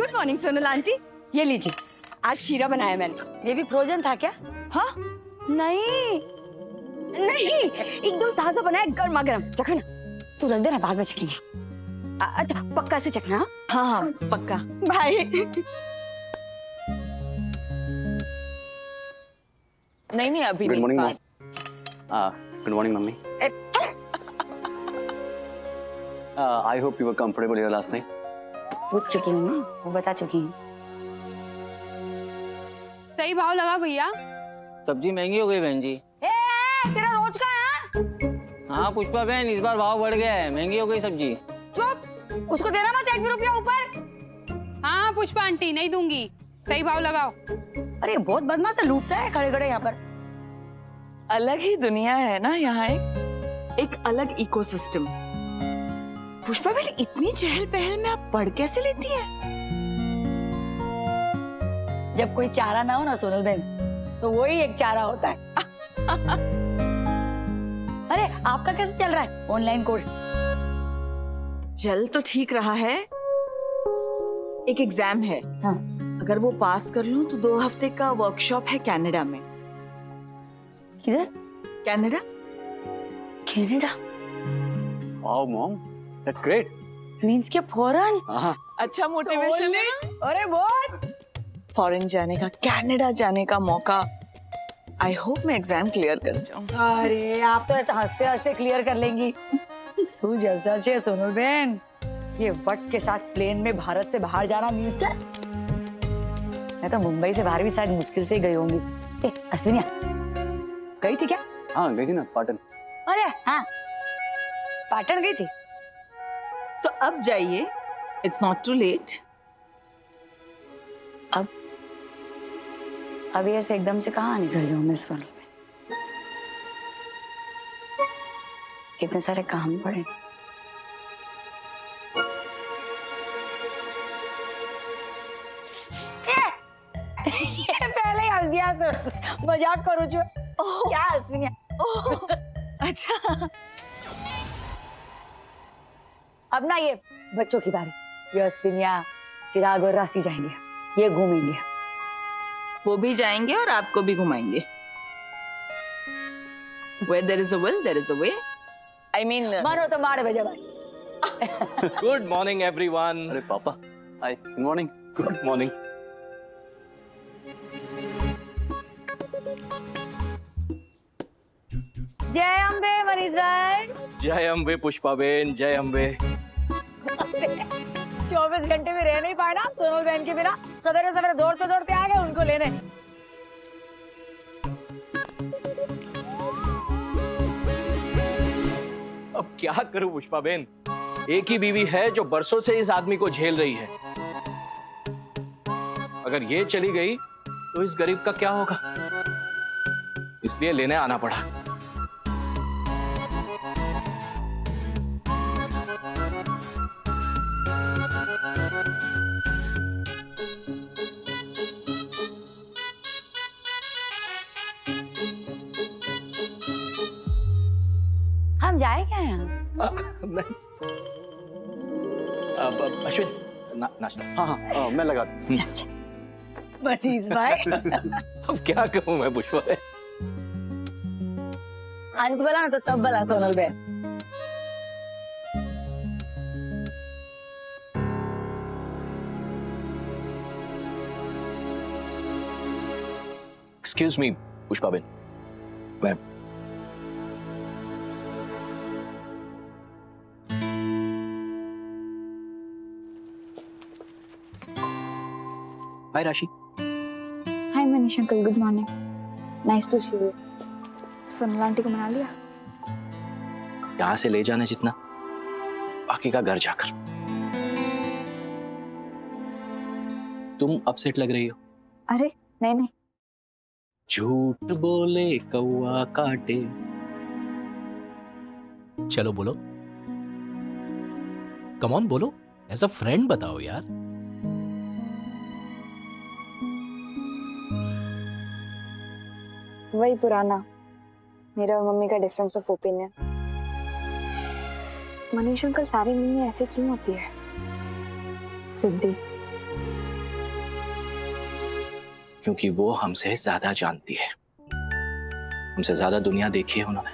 Good morning Sonal aunty, ये लीजिए, आज शीरा बनाया मैंने। ये भी फ्रोजन था क्या? हाँ? नहीं नहीं, एकदम ताजा बनाया, गर्मा गर्म। चखना। तू रख देना, बाद में चखेंगे। अच्छा पक्का से चखना। हाँ हाँ पक्का। बाय। नहीं अभी गुड नहीं। Morning good morning mummy. I hope you were comfortable here last night. पूछ चुकी हूँ ना, वो बता चुकी हूँ। सही भाव लगा भैया। सब्जी महंगी हो गई बहन जी। तेरा रोज का है? हाँ पुष्पा बहन, इस बार भाव बढ़ गया है, महंगी हो गई सब्जी। चुप, उसको देना मत 1 भी रुपया ऊपर। हाँ पुष्पा आंटी, नहीं दूंगी, सही भाव लगाओ। अरे बहुत बदमाश है, लूटता है खड़े खड़े यहाँ पर। अलग ही दुनिया है ना यहाँ, एक अलग इकोसिस्टम। पुष्पा बहन, इतनी चहल पहल में आप पढ़ कैसे लेती हैं? जब कोई चारा ना हो ना सोनल बहन, तो वही एक चारा होता है। अरे आपका कैसे चल रहा है ऑनलाइन कोर्स? चल तो ठीक रहा है, एक एग्जाम है। हाँ। अगर वो पास कर लूं तो 2 हफ्ते का वर्कशॉप है कनाडा में। किधर? Canada. Canada wow mom, that's great. Means के फॉरेन? हाँ अच्छा मोटिवेशन है। अरे बहुत। फॉरेन जाने का, कनाडा जाने का मौका। आई होप मैं एग्जाम क्लियर कर जाऊं। अरे आप तो ऐसा हंसते हंसते क्लियर कर लेंगी। सो जलसा छे सोनल बहन, ये वट के साथ प्लेन में भारत से बाहर जाना मीट है। मैं तो मुंबई से बाहर भी शायद मुश्किल से ही गई होंगी। अश्विनिया गई थी क्या? हाँ गई थी ना पाटन। अरे हाँ, पाटन गई थी। तो अब जाइए, इट्स नॉट टू लेट। अभी ऐसे एकदम से कहाँ निकल जाऊं मैं सोनल में? कितने सारे काम पड़े। ये पहले ही हंस दिया सर, मजाक करूं जो। क्या अश्विनिया? अच्छा अब ना ये बच्चों की बारी। ये अश्विनिया, चिराग और राशि जाएंगे, ये घूमेंगे। वो भी जाएंगे और आपको भी घुमाएंगे। Where there is a will, there is a way. I mean, मारो तो मार बजे भाई। Good morning everyone. अरे पापा, हाय, गुड मॉर्निंग। Good morning. जय अम्बे मनीष भाई। जय अम्बे पुष्पा बेन, जय अम्बे। 24 घंटे में रह नहीं पाए ना सोनल बहन के बिना। सवेरे सवेरे दौड़ते दौड़ते आ गए उनको लेने। अब क्या करूं पुष्पा बेन, एक ही बीवी है जो बरसों से इस आदमी को झेल रही है। अगर ये चली गई तो इस गरीब का क्या होगा, इसलिए लेने आना पड़ा। हम जाए क्या यहाँ? नहीं। अश्विन, नाश्ता। हाँ हाँ मैं लगा दूं। मनीष भाई, अब क्या कहूं मैं पुष्पा बेन। अंत भला ना तो सब भला सोनल बहन। एक्सक्यूज मी पुष्पा बेन, मैं hi Rashi. Hi Manish uncle, good morning, nice to see you. Sonal aunty को मना लिया? यहाँ से ले जाने जितना, बाकी का घर जाकर। तुम अपसेट लग रही हो। अरे नहीं नहीं, झूठ बोले कौवा काटे। चलो बोलो, कम ऑन बोलो, एज अ फ्रेंड बताओ यार। वही पुराना, मेरा और मम्मी का difference of opinion. Manish uncle, सारी मम्मी ऐसे क्यों होती है? सिद्धि, क्योंकि वो हमसे ज्यादा जानती है, हमसे ज्यादा दुनिया देखी है उन्होंने।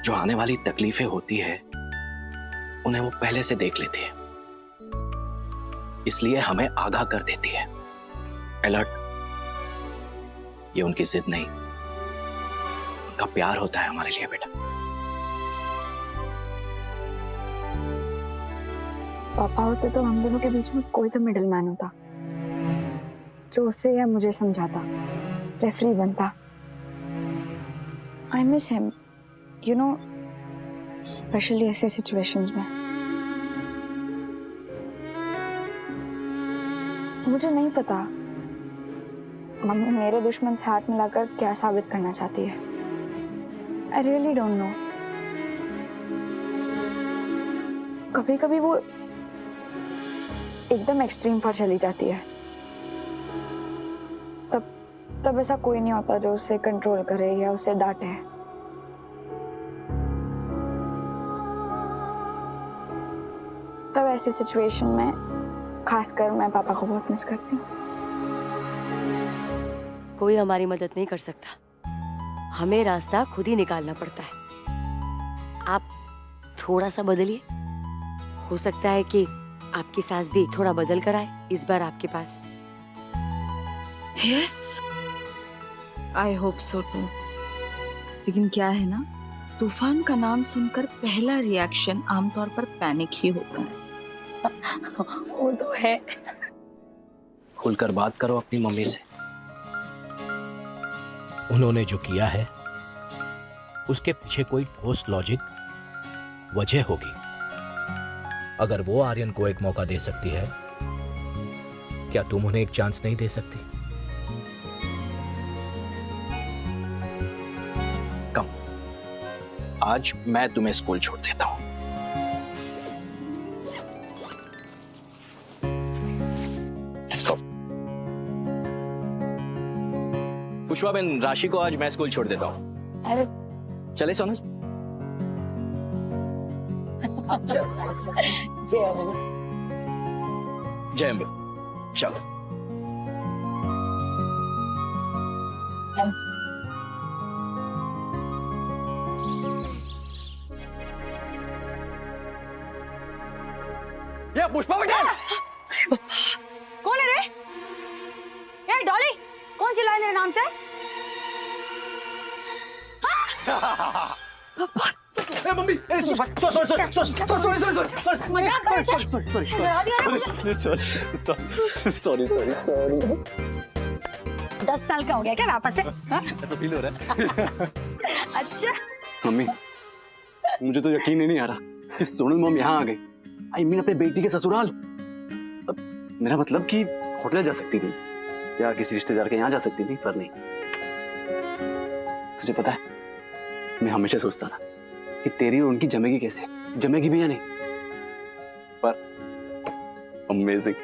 जो आने वाली तकलीफें होती है उन्हें वो पहले से देख लेती है, इसलिए हमें आगाह कर देती है। अलर्ट। ये उनकी जिद नहीं, उनका प्यार होता है हमारे लिए बेटा। पापा होते तो हम दोनों के बीच में कोई तो मिडिल मैन होता जो उसे या मुझे समझाता, रेफरी बनता। I miss him, you know, specially ऐसे सिचुएशंस में। मुझे नहीं पता मम्मी मेरे दुश्मन से हाथ मिलाकर क्या साबित करना चाहती है। I really don't know. कभी कभी वो एकदम एक्सट्रीम पर चली जाती है, तब ऐसा कोई नहीं होता जो उसे कंट्रोल करे या उसे डांटे। पर ऐसी सिचुएशन में खासकर मैं पापा को बहुत मिस करती हूँ। कोई हमारी मदद नहीं कर सकता, हमें रास्ता खुद ही निकालना पड़ता है। आप थोड़ा सा बदलिए, हो सकता है कि आपकी सास भी थोड़ा बदल कर आए इस बार आपके पास। Yes, I hope so too. लेकिन क्या है ना, तूफान का नाम सुनकर पहला रिएक्शन आमतौर पर पैनिक ही होता है। वो तो है। खुलकर बात करो अपनी मम्मी से। उन्होंने जो किया है उसके पीछे कोई ठोस लॉजिक, वजह होगी। अगर वो आर्यन को एक मौका दे सकती है, क्या तुम उन्हें एक चांस नहीं दे सकती? कम, आज मैं तुम्हें स्कूल छोड़ देता हूं। Let's go. पुष्पा बहन, राशि को आज मैं स्कूल छोड़ देता हूं। अरे चले सोनू? जय अम्बे। जय अम्बे। चलो। ये पुष्पा बहन! कौन है रे? ये डॉली, कौन चिल्लाए मेरे नाम से? मम्मी, मजाक सॉरी। 10 साल का हो गया क्या वापस से? ऐसा फील हो रहा है। अच्छा मम्मी, मुझे तो यकीन ही नहीं आ रहा कि सोनल मॉम यहाँ आ गई। आई मीन अपने बेटी के ससुराल। अब मेरा मतलब कि होटल जा सकती थी या किसी रिश्तेदार के यहाँ जा सकती थी, पर नहीं। तुझे पता है, मैं हमेशा सोचता था कि तेरी और उनकी जमेगी कैसे, जमेगी भी या नहीं, पर अमेजिंग।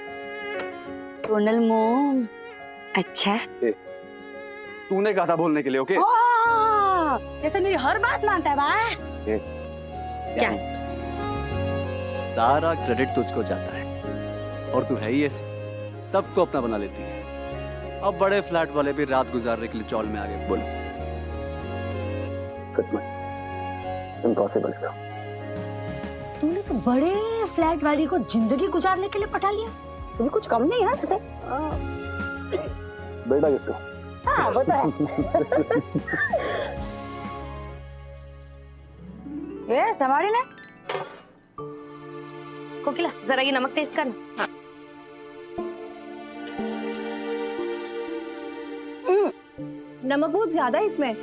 सोनल मोम, अच्छा तूने कहा था बोलने के लिए, ओके? जैसे मेरी हर बात मानता है बा। क्या? सारा क्रेडिट तुझको जाता है और तू है ही ऐसी, सबको अपना बना लेती है। अब बड़े फ्लैट वाले भी रात गुजारने के लिए चौल में आ गए। बोलो, सच में इम्पॉसिबल था। तूने तो बड़े फ्लैट वाली को जिंदगी गुजारने के लिए पटा लिया। तुम्हें कुछ कम नहीं है वैसे। बेटा किसका? हाँ वो तो है। ये समारी ने कोकिला, जरा ये नमक टेस्ट करना। नमक बहुत ज्यादा है इसमें।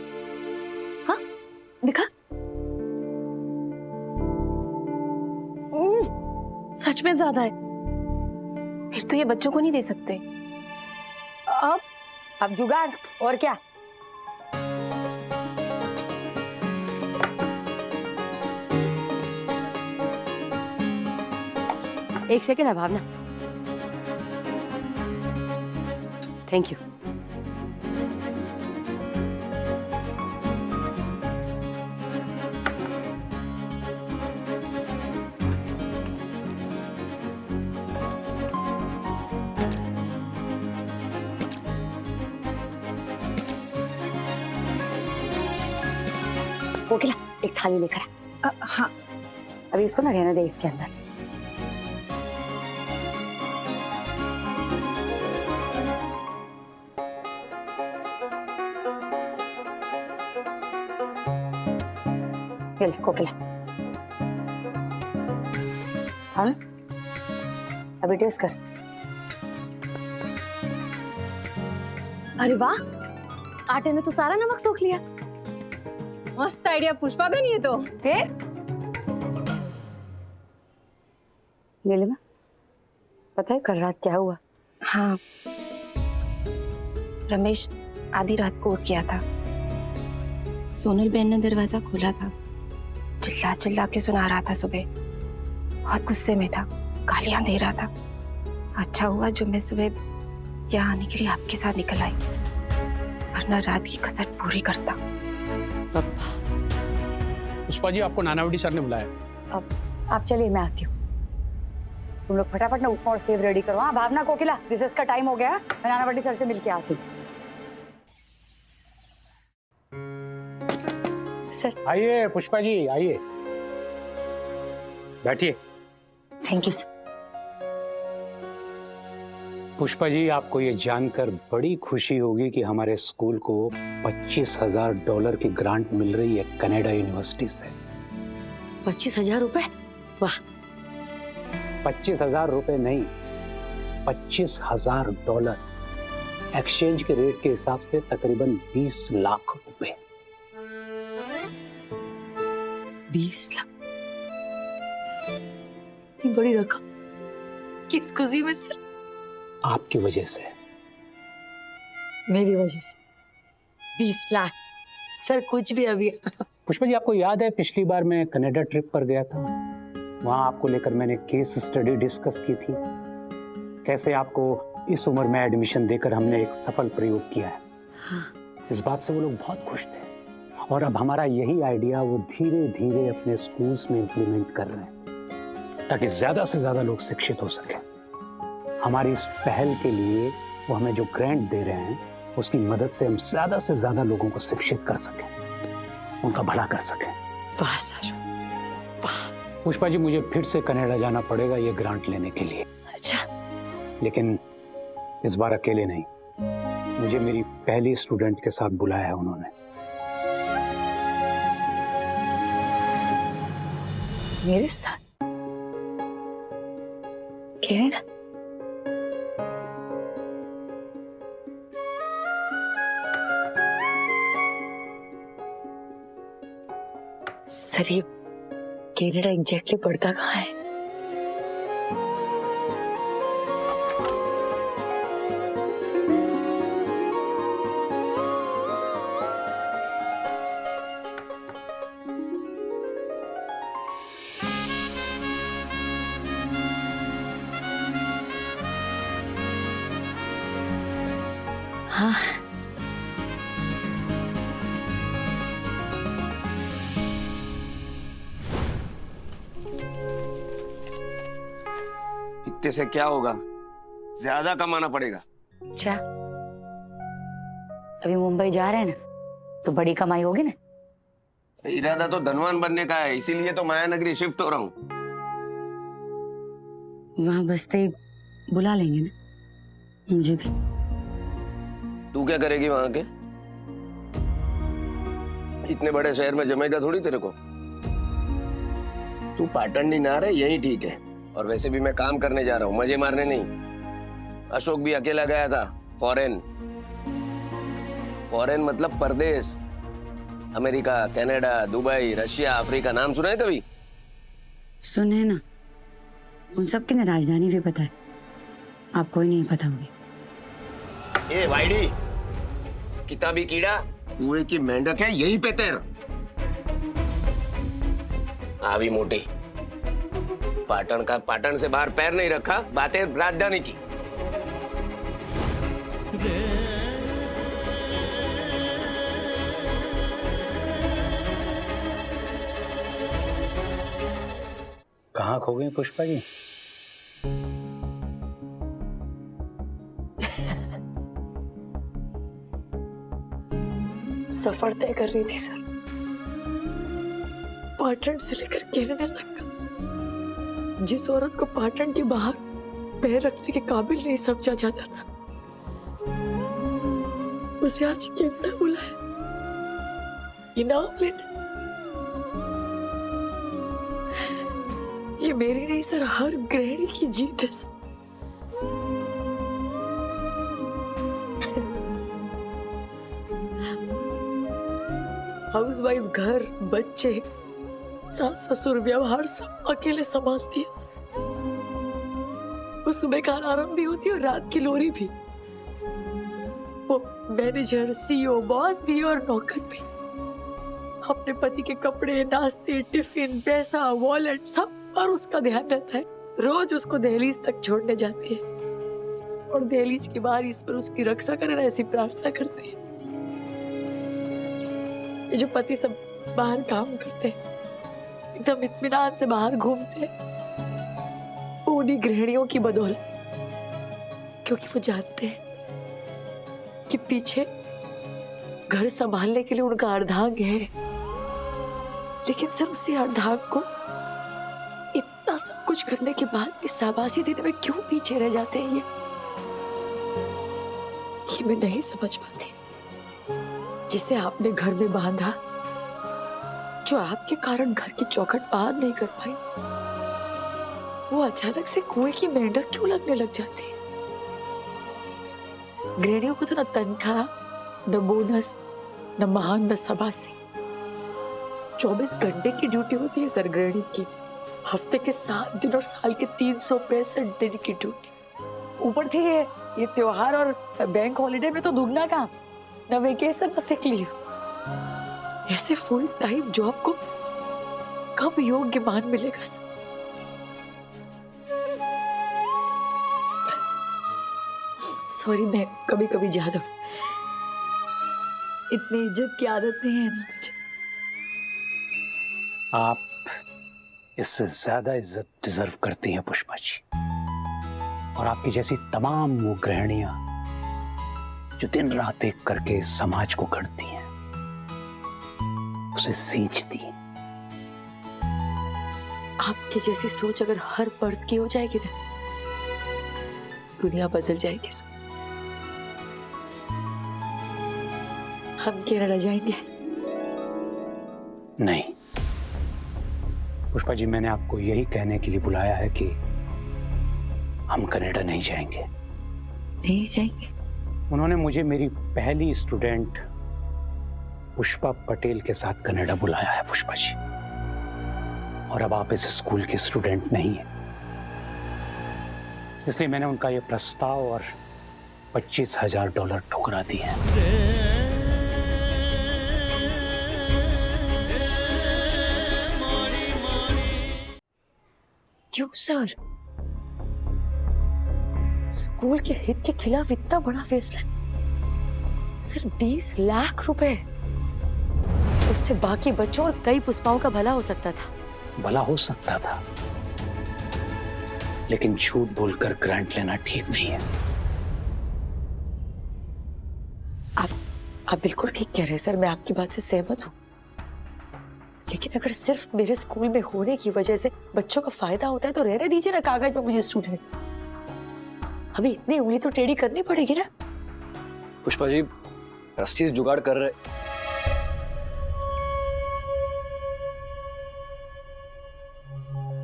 हाँ दिखा। सच में ज्यादा है। फिर तो ये बच्चों को नहीं दे सकते। अब जुगाड़ और क्या। एक सेकेंड है भावना। Thank you. कोकिला एक थाली लेकर आ। हाँ अभी इसको ना रहने दे इसके अंदर। ये ले कोकिला। हाँ अभी टेस्ट कर। अरे वाह, आटे ने तो सारा नमक सोख लिया। मस्त आइडिया पुष्पा बहन ये तो। फिर ले लेना। पता है कल रात क्या हुआ? हाँ, रमेश आधी रात को उठ गया था। सोनल बहन ने दरवाजा खोला था, चिल्ला चिल्ला के सुना रहा था। सुबह बहुत गुस्से में था, गालियां दे रहा था। अच्छा हुआ जो मैं सुबह यहाँ आने के लिए आपके साथ निकल आई, वरना रात की कसर पूरी करता। पुष्पा जी, आपको नानावटी सर ने बुलाया। अब आप चलिए, मैं आती हूँ। तुम लोग फटाफट ना उपमा और सेव रेडी करो। हाँ भावना, कोकिला, रिसेस का टाइम हो गया। मैं नानावटी सर से मिलके आती हूँ। सर आइए पुष्पा जी, आइए, बैठिए। Thank you sir. Pushpa ji, आपको ये जानकर बड़ी खुशी होगी कि हमारे स्कूल को $25,000 की ग्रांट मिल रही है कनाडा यूनिवर्सिटी से। 25,000 रुपए? वाह। 25,000 रुपए नहीं, $25,000। एक्सचेंज के रेट के हिसाब से तकरीबन 20 लाख रुपए। 20 लाख? इतनी बड़ी रकम किस खुशी में सर? आपकी वजह से। मेरी वजह से 20 लाख? सर कुछ भी अभी। पुष्पा जी, आपको याद है पिछली बार मैं कनाडा ट्रिप पर गया था, वहां आपको लेकर मैंने केस स्टडी डिस्कस की थी, कैसे आपको इस उम्र में एडमिशन देकर हमने एक सफल प्रयोग किया है। हाँ। इस बात से वो लोग बहुत खुश थे और अब हमारा यही आइडिया वो धीरे धीरे अपने स्कूल्स में इम्प्लीमेंट कर रहे हैं ताकि ज्यादा से ज्यादा लोग शिक्षित हो सके। हमारी इस पहल के लिए वो हमें जो ग्रांट दे रहे हैं उसकी मदद से हम ज्यादा से ज्यादा लोगों को शिक्षित कर सकें, उनका भला कर सकें। वाह सर, वाह। पुष्पा जी, मुझे फिर से कनाडा जाना पड़ेगा ये ग्रांट लेने के लिए। अच्छा। लेकिन इस बार अकेले नहीं, मुझे मेरी पहली स्टूडेंट के साथ बुलाया है उन्होंने। मेरे साथ कनाडा? सर ये कनाडा एग्जैक्टली पड़ता कहाँ है? हाँ, इतने से क्या होगा, ज्यादा कमाना पड़ेगा। अच्छा, अभी मुंबई जा रहे हैं ना, तो बड़ी कमाई होगी ना। इरादा तो धनवान बनने का है, इसीलिए तो माया नगरी शिफ्ट हो रहा हूँ। वहां बसते ही बुला लेंगे ना मुझे भी। तू क्या करेगी वहां के? इतने बड़े शहर में जमेगा थोड़ी तेरे को। तू पाटन नहीं ना रहे, यही ठीक है। और वैसे भी मैं काम करने जा रहा हूँ, मजे मारने नहीं। अशोक भी अकेला गया था फॉरेन। फॉरेन मतलब परदेश। America, Canada, Dubai, Russia, Africa, नाम सुना है कभी? सुने ना, उन सब की ना राजधानी भी पता है, आपको ही नहीं पता होगी। ए वाइडी, किताबी कीड़ा, कुएं की मेंढक है, यही पे तैर। आवी मोटी, पाटन से बाहर पैर नहीं रखा, बातें राजधानी की। कहाँ खो गई पुष्पा जी? सफर तय कर रही थी सर। पाटन से लेकर कनाडा तक का, जिस औरत को पाटन के बाहर पैर रखने के काबिल नहीं समझा जाता था, उसे आज कनाडा बुलाया इनाम लेने। ये मेरी नहीं सर, हर गृहिणी की जीत है सर। हाउसवाइफ घर, बच्चे, सास ससुर, व्यवहार सब अकेले संभालती है सर। वो सुबह का अलार्म भी होती है और रात की लोरी भी। वो मैनेजर, सीईओ, बॉस भी और नौकर भी। अपने पति के कपड़े, नाश्ते, टिफिन, पैसा, वॉलेट सब पर उसका ध्यान रहता है। रोज उसको दहलीज तक छोड़ने जाती है और दहलीज के बाहर इस पर उसकी रक्षा करे ऐसी प्रार्थना करती है। ये जो पति सब बाहर काम करते हैं, एकदम इत्मीनान से बाहर घूमते हैं, वो उन्हीं गृहिणियों की बदौलत, क्योंकि वो जानते हैं कि पीछे घर संभालने के लिए उनका अर्धांग है। लेकिन सर उसी अर्धांग को इतना सब कुछ करने के बाद भी शाबाशी देने में क्यों पीछे रह जाते हैं, ये मैं नहीं समझ पाती। जिसे आपने घर में बांधा, जो आपके कारण घर की चौखट पार नहीं कर पाई, वो अचानक से कुएं की मेंढक क्यों लगने लग जाती है? गृहिणियों को तो न तनख्वाह, न बोनस, न महान, न शाबाशी। 24 घंटे की ड्यूटी होती है सर गृहिणी की, हफ्ते के 7 दिन और साल के 365 दिन की ड्यूटी। ऊपर थी ये त्योहार और बैंक हॉलिडे में तो दुगना काम, न वेकेशन न सिक लीव। ऐसे फुल टाइम जॉब को कब योग्य मान मिलेगा सर? सॉरी, मैं कभी कभी ज्यादा, इतनी इज्जत की आदत नहीं है ना मुझे। आप इससे ज्यादा इज्जत डिजर्व करती हैं पुष्पा जी, और आपकी जैसी तमाम वो गृहिणियां जो दिन रात एक करके इस समाज को गढ़ती हैं, उसे सींचती हैं। आपकी जैसी सोच अगर हर पर्द की हो जाएगी ना, दुनिया बदल जाएगी सर। हम कनाडा जाएंगे? नहीं पुष्पा जी, मैंने आपको यही कहने के लिए बुलाया है कि हम कनाडा नहीं जाएंगे। नहीं जाएंगे? उन्होंने मुझे मेरी पहली स्टूडेंट पुष्पा पटेल के साथ कनाडा बुलाया है पुष्पा जी, और अब आप इस स्कूल की स्टूडेंट नहीं है, इसलिए मैंने उनका ये प्रस्ताव और $25,000 ठुकरा दिए हैं। क्यों सर? स्कूल के हित के खिलाफ इतना बड़ा फैसला? सिर्फ 20 लाख रुपए, उससे बाकी बच्चों और कई पुष्पाओं का भला हो सकता था। भला हो सकता था, लेकिन झूठ बोलकर ग्रांट लेना ठीक नहीं है। आप बिल्कुल ठीक कह रहे हैं सर, मैं आपकी बात से सहमत हूँ। लेकिन अगर सिर्फ मेरे स्कूल में होने की वजह से बच्चों का फायदा होता है तो रहने दीजिए ना कागज में मुझे स्टूडेंट। अभी इतनी उंगली तो टेढ़ी करनी पड़ेगी ना। पुष्पा जी, ट्रस्टीज जुगाड़ कर रहे।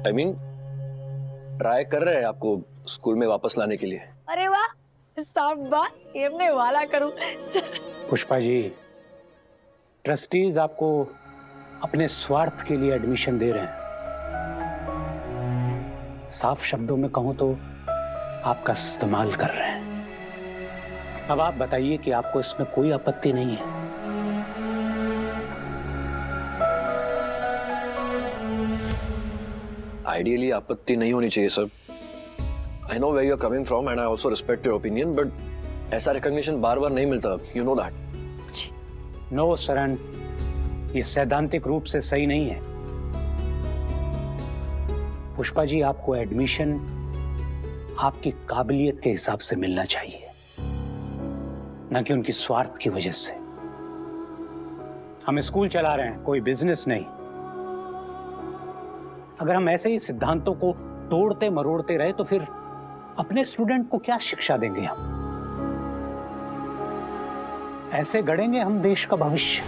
I mean, ट्राई कर रहे हैं आपको स्कूल में वापस लाने के लिए। अरे वाह, शाबाश, एमने वाला करूं सर। पुष्पा जी, ट्रस्टीज आपको अपने स्वार्थ के लिए एडमिशन दे रहे हैं। साफ शब्दों में कहूं तो आपका इस्तेमाल कर रहे हैं। अब आप बताइए कि आपको इसमें कोई आपत्ति नहीं है? आइडियली आपत्ति नहीं होनी चाहिए sir. I know where you are coming from and I also respect your opinion, but ऐसा रिकॉग्निशन बार बार नहीं मिलता, यू नो दैट। नो सरन, ये सैद्धांतिक रूप से सही नहीं है। पुष्पा जी, आपको एडमिशन आपकी काबिलियत के हिसाब से मिलना चाहिए, न कि उनकी स्वार्थ की वजह से। हम स्कूल चला रहे हैं, कोई बिजनेस नहीं। अगर हम ऐसे ही सिद्धांतों को तोड़ते मरोड़ते रहे तो फिर अपने स्टूडेंट को क्या शिक्षा देंगे हम? ऐसे गढ़ेंगे हम देश का भविष्य।